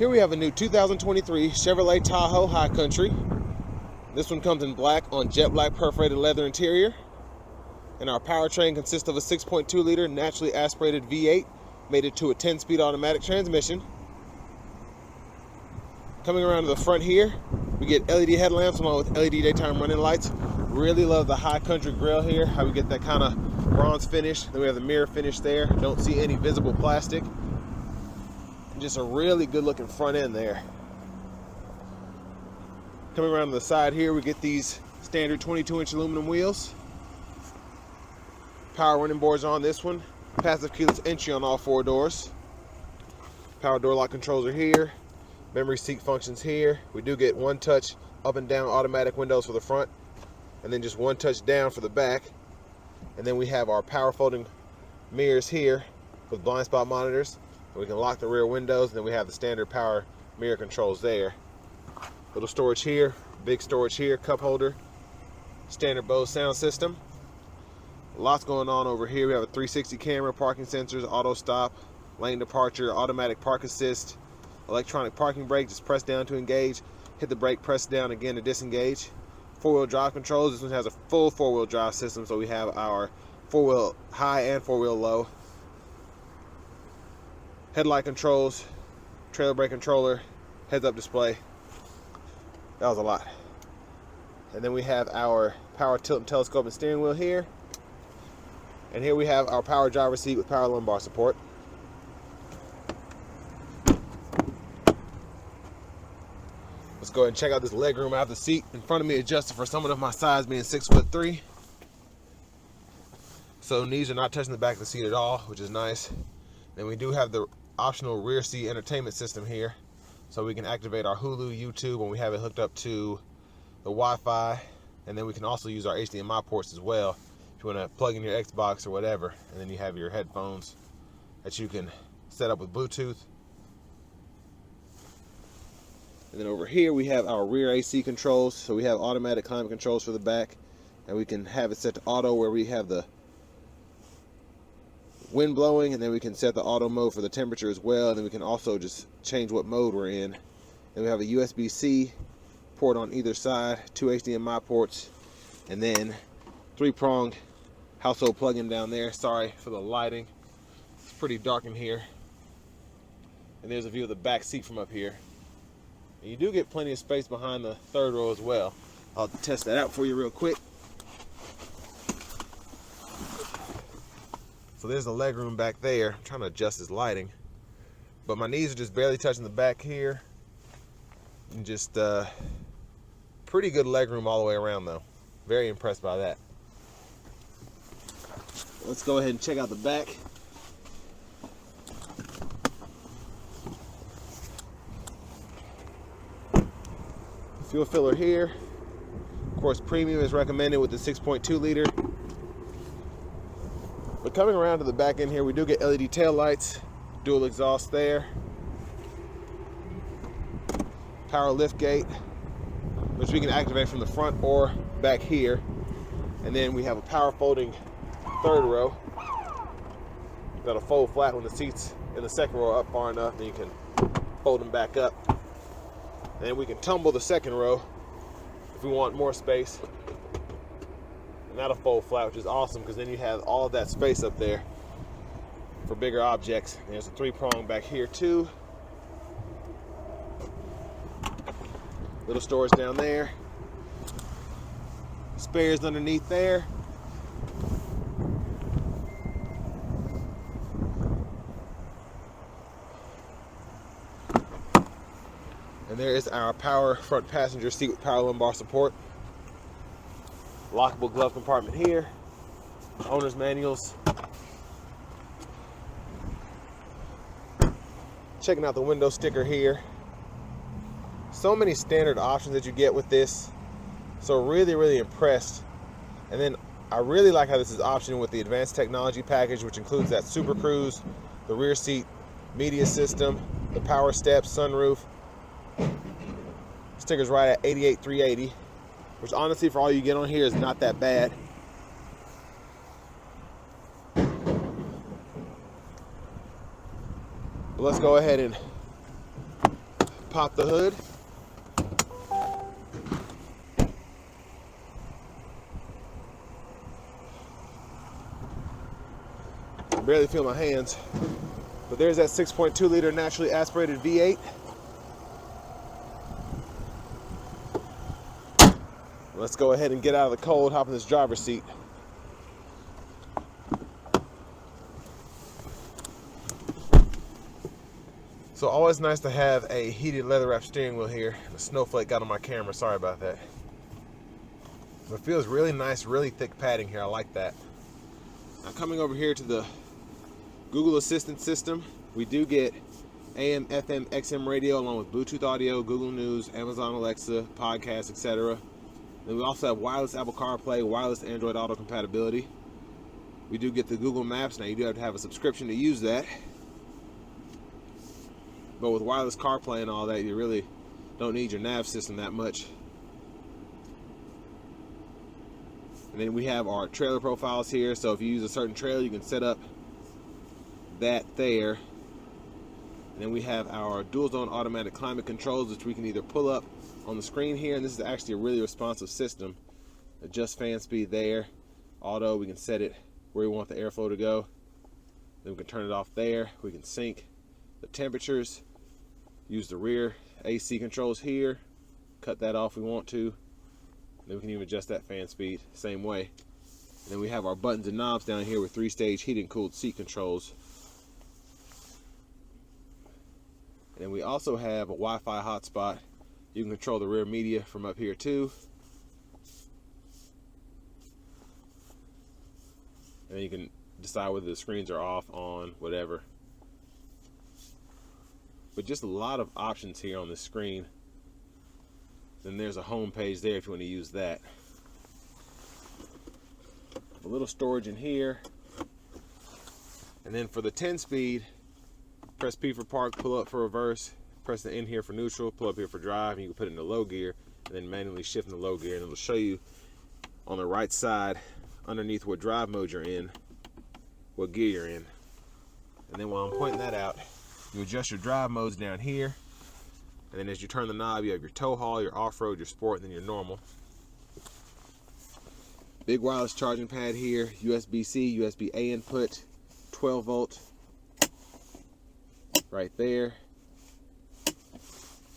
Here we have a new 2023 Chevrolet Tahoe High Country. This one comes in black on jet black perforated leather interior. And our powertrain consists of a 6.2 liter naturally aspirated V8 mated to a 10-speed automatic transmission. Coming around to the front here, we get LED headlamps along with LED daytime running lights. Really love the High Country grille here, how we get that kind of bronze finish. Then we have the mirror finish there. Don't see any visible plastic. Just a really good looking front end there. Coming around to the side here, we get these standard 22-inch aluminum wheels. Power running boards on this one. Passive keyless entry on all 4 doors. Power door lock controls are here. Memory seat functions here. We do get 1 touch up and down automatic windows for the front, and then just 1 touch down for the back. And then we have our power folding mirrors here with blind spot monitors. We can lock the rear windows, and then we have the standard power mirror controls there. Little storage here, big storage here, cup holder, standard Bose sound system. Lots going on over here. We have a 360 camera, parking sensors, auto stop, lane departure, automatic park assist, electronic parking brake, just press down to engage, hit the brake, press down again to disengage. 4-wheel drive controls. This one has a full 4-wheel drive system, so we have our 4-wheel high and 4-wheel low. Headlight controls, trailer brake controller, heads-up display. That was a lot. And then we have our power tilt and telescoping steering wheel here. And here we have our power driver seat with power lumbar support. Let's go ahead and check out this leg room. I have the seat in front of me adjusted for someone of my size, being 6'3". So knees are not touching the back of the seat at all, which is nice. Then we do have the optional rear seat entertainment system here, so we can activate our Hulu, YouTube when we have it hooked up to the Wi-Fi, and then we can also use our HDMI ports as well if you want to plug in your Xbox or whatever. And then you have your headphones that you can set up with Bluetooth. And then over here we have our rear AC controls, so we have automatic climate controls for the back, and we can have it set to auto where we have the wind blowing, and then we can set the auto mode for the temperature as well, and then we can also just change what mode we're in. And we have a USB-C port on either side, 2 HDMI ports, and then 3-pronged household plug-in down there. Sorry for the lighting, it's pretty dark in here. And there's a view of the back seat from up here. And you do get plenty of space behind the 3rd row as well. I'll test that out for you real quick. So there's the leg room back there. I'm trying to adjust this lighting, but my knees are just barely touching the back here. And just pretty good leg room all the way around though. Very impressed by that. Let's go ahead and check out the back. Fuel filler here. Of course, premium is recommended with the 6.2 liter. But coming around to the back end here, we do get LED tail lights, dual exhaust there, power lift gate, which we can activate from the front or back here. And then we have a power folding 3rd row. That'll fold flat when the seats in the 2nd row are up far enough, then you can fold them back up. And then we can tumble the 2nd row if we want more space. And that'll fold flat, which is awesome, because then you have all of that space up there for bigger objects. And there's a 3-prong back here too. Little storage down there. Spares underneath there. And there is our power front passenger seat with power lumbar support. Lockable glove compartment here. Owner's manuals. Checking out the window sticker here. So many standard options that you get with this. So really impressed. And then I really like how this is optioned with the advanced technology package, which includes that SuperCruise, the rear seat media system, the power steps, sunroof. Sticker's right at $88,380. Which honestly, for all you get on here, is not that bad. But let's go ahead and Pop the hood. I can barely feel my hands. But there's that 6.2 liter naturally aspirated V8. Let's go ahead and get out of the cold, hop in this driver's seat. So always nice to have a heated leather wrap steering wheel here. The snowflake got on my camera, sorry about that. But it feels really nice, really thick padding here, I like that. Now coming over here to the Google Assistant system, we do get AM, FM, XM radio along with Bluetooth audio, Google News, Amazon Alexa, podcasts, etc. Then we also have wireless Apple CarPlay, wireless Android Auto compatibility. We do get the Google Maps. Now you do have to have a subscription to use that. But with wireless CarPlay and all that, you really don't need your nav system that much. And then we have our trailer profiles here. So if you use a certain trailer, you can set up that there. And then we have our dual zone automatic climate controls, which we can either pull up on the screen here, and this is actually a really responsive system. Adjust fan speed there. Auto, we can set it where we want the airflow to go. Then we can turn it off there. We can sync the temperatures. Use the rear AC controls here. Cut that off if we want to. Then we can even adjust that fan speed same way. And then we have our buttons and knobs down here with 3-stage heated and cooled seat controls. And then we also have a Wi-Fi hotspot. You can control the rear media from up here too. And then you can decide whether the screens are off, on, whatever. But just a lot of options here on the screen. Then there's a home page there if you want to use that. A little storage in here. And then for the 10-speed, press P for park, pull up for reverse, press the N here for neutral, pull up here for drive, and you can put it in the low gear, and then manually shift in the low gear, and it'll show you on the right side, underneath what drive mode you're in, what gear you're in. And then while I'm pointing that out, you adjust your drive modes down here, and then as you turn the knob, you have your tow haul, your off-road, your sport, and then your normal. Big wireless charging pad here, USB-C, USB-A input, 12 volt right there.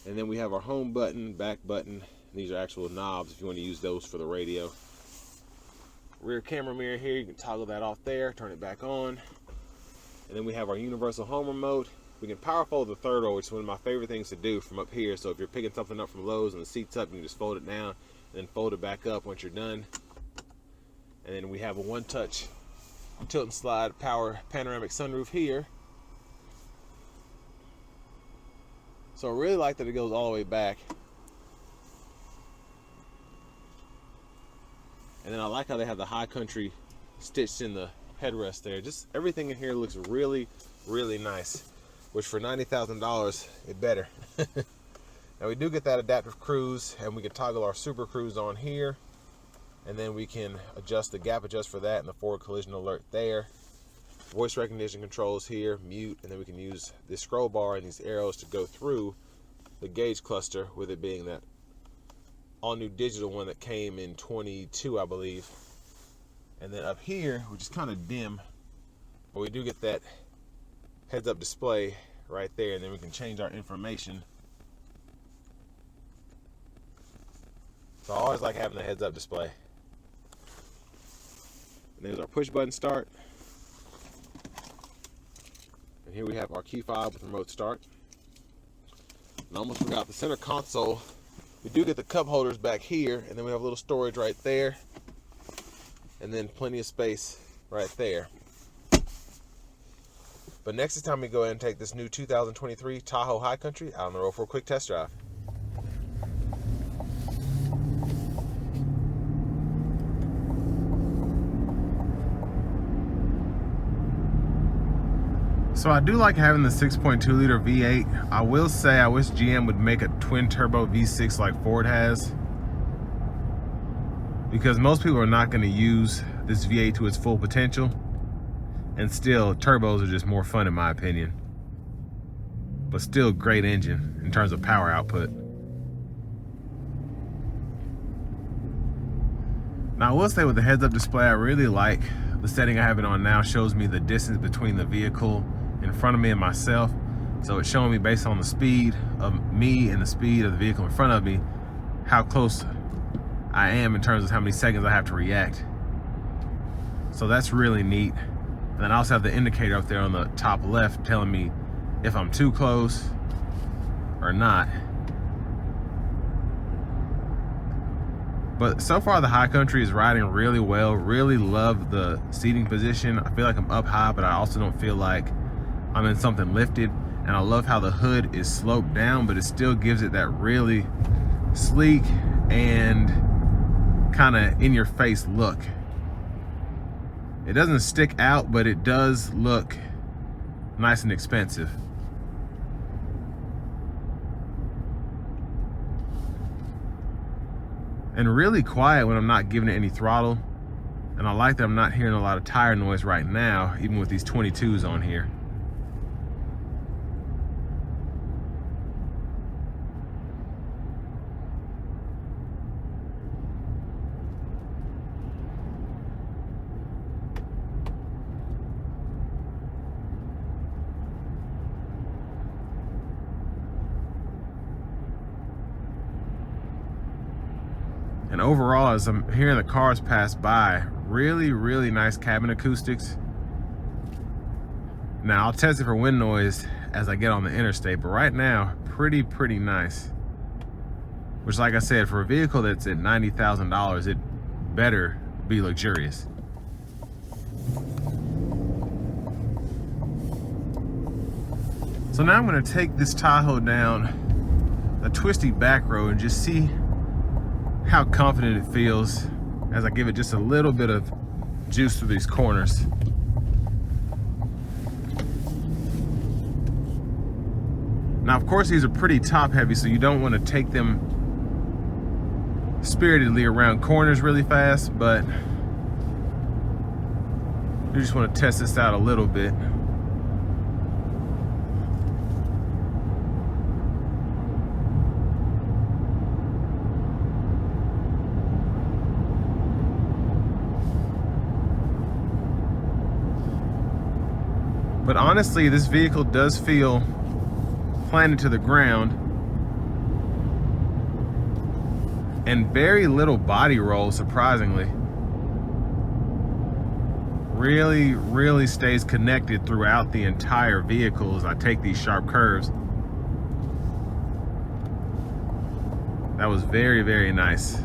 And then we have our home button, back button. These are actual knobs if you want to use those for the radio. Rear camera mirror here, you can toggle that off there, turn it back on. And then we have our universal home remote. We can power fold the third row, which is one of my favorite things to do from up here. So if you're picking something up from Lowe's and the seat's up, you can just fold it down and then fold it back up once you're done. And then we have a one-touch tilt and slide power panoramic sunroof here. So I really like that it goes all the way back. And then I like how they have the High Country stitched in the headrest there. Just everything in here looks really, really nice. Which for $90,000, it better. Now we do get that adaptive cruise, and we can toggle our SuperCruise on here. And then we can adjust the gap adjust for that and the forward collision alert there. Voice recognition controls here, mute, and then we can use this scroll bar and these arrows to go through the gauge cluster, with it being that all new digital one that came in 22, I believe. And then up here, which is kind of dim, but we do get that heads-up display right there, and then we can change our information. So I always like having the heads-up display. And there's our push button start. And here we have our key fob with remote start. And I almost forgot the center console. We do get the cup holders back here, and then we have a little storage right there, and then plenty of space right there. But next is time we go ahead and take this new 2023 Tahoe High Country out on the road for a quick test drive. So I do like having the 6.2 liter V8. I will say I wish GM would make a twin turbo V6 like Ford has, because most people are not going to use this V8 to its full potential, and still turbos are just more fun in my opinion. but still great engine in terms of power output. Now I will say with the heads-up display, I really like the setting I have it on now. Shows me the distance between the vehicle in front of me and myself. So it's showing me based on the speed of me and the speed of the vehicle in front of me, how close I am in terms of how many seconds I have to react. So that's really neat. And then I also have the indicator up there on the top left telling me if I'm too close or not. But so far the High Country is riding really well. Really love the seating position. I feel like I'm up high, but I also don't feel like I'm in something lifted. And I love how the hood is sloped down, but it still gives it that really sleek and kind of in your face look. It doesn't stick out, but it does look nice and expensive. And really quiet when I'm not giving it any throttle. And I like that I'm not hearing a lot of tire noise right now, even with these 22s on here. And overall, as I'm hearing the cars pass by, really, really nice cabin acoustics. Now, I'll test it for wind noise as I get on the interstate, but right now, pretty nice. Which, like I said, for a vehicle that's at $90,000, it better be luxurious. So now I'm gonna take this Tahoe down a twisty back road and just see how confident it feels as I give it just a little bit of juice through these corners. Now, of course, these are pretty top heavy, so you don't want to take them spiritedly around corners really fast, but you just want to test this out a little bit. But honestly, this vehicle does feel planted to the ground, and very little body roll, surprisingly. Really stays connected throughout the entire vehicle as I take these sharp curves. That was very nice.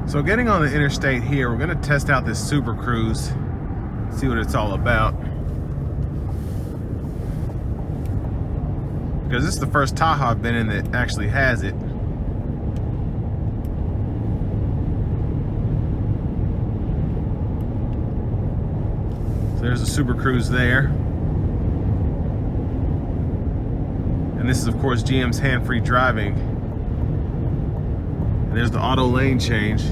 So getting on the interstate here, we're gonna test out this SuperCruise, see what it's all about. Because this is the first Tahoe I've been in that actually has it. So there's a SuperCruise there. And this is, of course, GM's hand-free driving. And there's the auto lane change.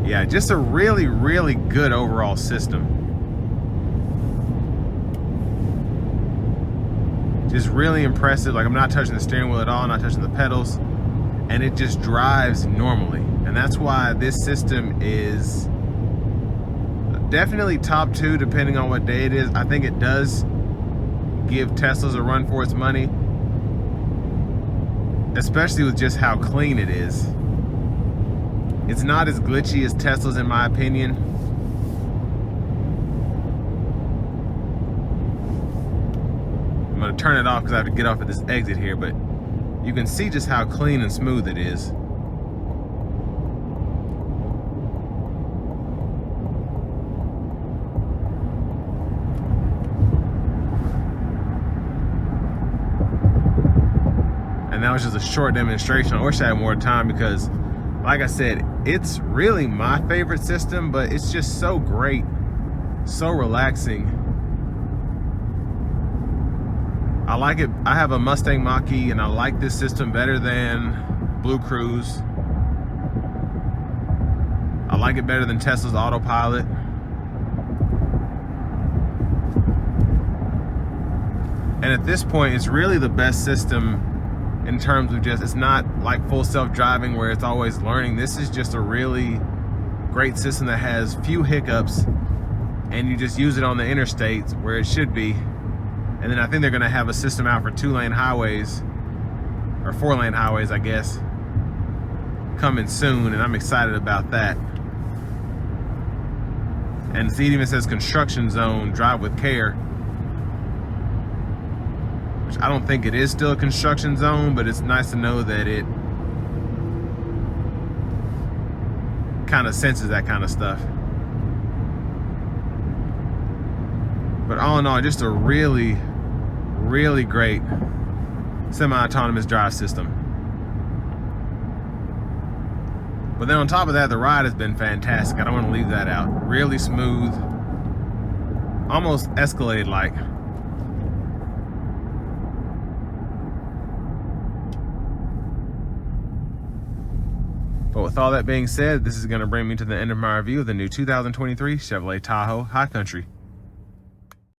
Yeah, just a really good overall system. Just really impressive. Like, I'm not touching the steering wheel at all, not touching the pedals, and it just drives normally. And that's why this system is definitely top 2 depending on what day it is. I think it does give Teslas a run for its money, especially with just how clean it is. It's not as glitchy as Tesla's, in my opinion. I'm gonna turn it off because I have to get off at this exit here, but you can see just how clean and smooth it is. And that was just a short demonstration. I wish I had more time because, like I said, it's really my favorite system, but it's just so great, so relaxing. I like it. I have a Mustang Mach-E and I like this system better than SuperCruise. I like it better than Tesla's autopilot. And at this point, it's really the best system in terms of just, it's not like full self-driving where it's always learning. This is just a really great system that has few hiccups, and you just use it on the interstates where it should be. And then I think they're gonna have a system out for 2-lane highways, or 4-lane highways, I guess, coming soon, and I'm excited about that. And see, it even says construction zone, drive with care. Which I don't think it is still a construction zone, but it's nice to know that it kind of senses that kind of stuff. But all in all, just a really, really great semi-autonomous drive system. But then on top of that, the ride has been fantastic. I don't want to leave that out. Really smooth, almost Escalade-like. But with all that being said, this is going to bring me to the end of my review of the new 2023 Chevrolet Tahoe High Country.